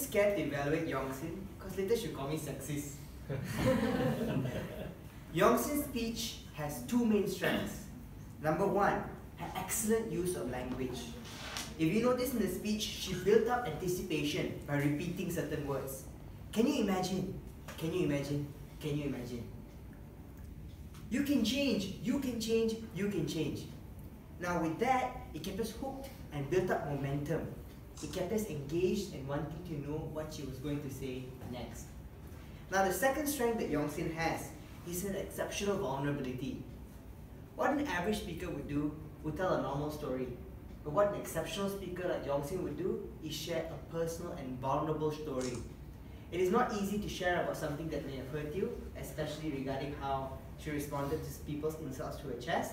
bit scared to evaluate Yong Xin because later she'll call me sexist. Yong Xin's speech has two main strengths. Number one, her excellent use of language. If you notice in the speech, she built up anticipation by repeating certain words. Can you imagine? Can you imagine? Can you imagine? You can change, you can change, you can change. Now with that, it kept us hooked and built up momentum. It kept us engaged and wanting to know what she was going to say next. Now the second strength that Yong Xin has is an exceptional vulnerability. What an average speaker would do would tell a normal story. But what an exceptional speaker like Yong Xin would do is share a personal and vulnerable story. It is not easy to share about something that may have hurt you, especially regarding how she responded to people's insults to her chest.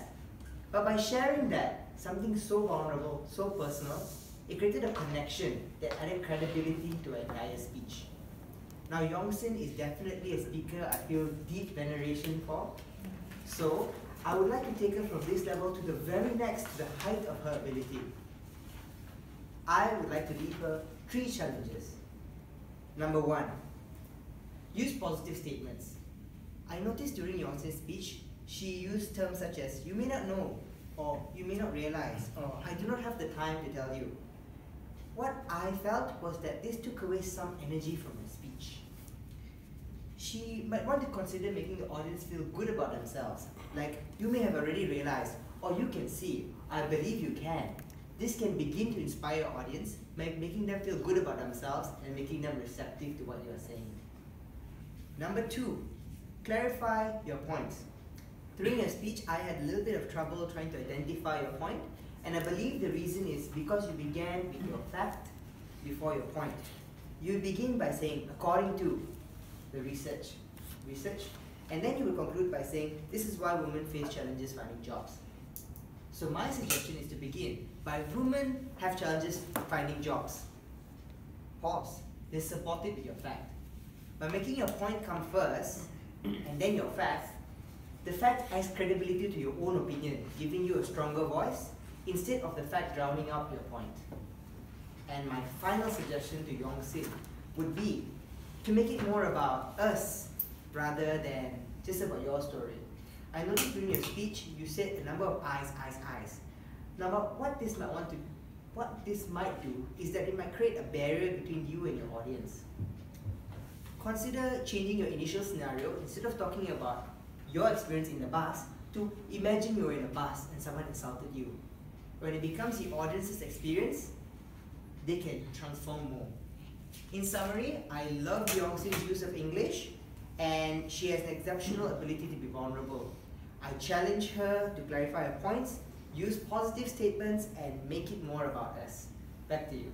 But by sharing that, something so vulnerable, so personal, it created a connection that added credibility to her entire speech. Now Yong Xin is definitely a speaker I feel deep veneration for. So I would like to take her from this level to the very next, to the height of her ability. I would like to leave her 3 challenges. Number 1, use positive statements. I noticed during Yong Xin's speech, she used terms such as, you may not know, or you may not realize, or I do not have the time to tell you. What I felt was that this took away some energy from her speech. She might want to consider making the audience feel good about themselves, like, you may have already realized, or you can see, I believe you can. This can begin to inspire your audience, making them feel good about themselves and making them receptive to what you are saying. Number 2, clarify your points. During your speech, I had a little bit of trouble trying to identify your point, and I believe the reason is because you began with your fact before your point. You begin by saying, according to the research, and then you will conclude by saying, this is why women face challenges finding jobs. So my suggestion is to begin by women have challenges finding jobs. Pause. Then support it with your fact. By making your point come first, and then your fact, the fact adds credibility to your own opinion, giving you a stronger voice, instead of the fact drowning out your point. And my final suggestion to Yong Xin would be to make it more about us rather than just about your story. I noticed during your speech you said a number of eyes. Now what this might do is that it might create a barrier between you and your audience. Consider changing your initial scenario. Instead of talking about your experience in the bus, to imagine you were in a bus and someone insulted you. When it becomes the audience's experience, they can transform more. In summary, I love Yong Xin's use of English, and she has an exceptional ability to be vulnerable. I challenge her to clarify her points, use positive statements, and make it more about us. Back to you.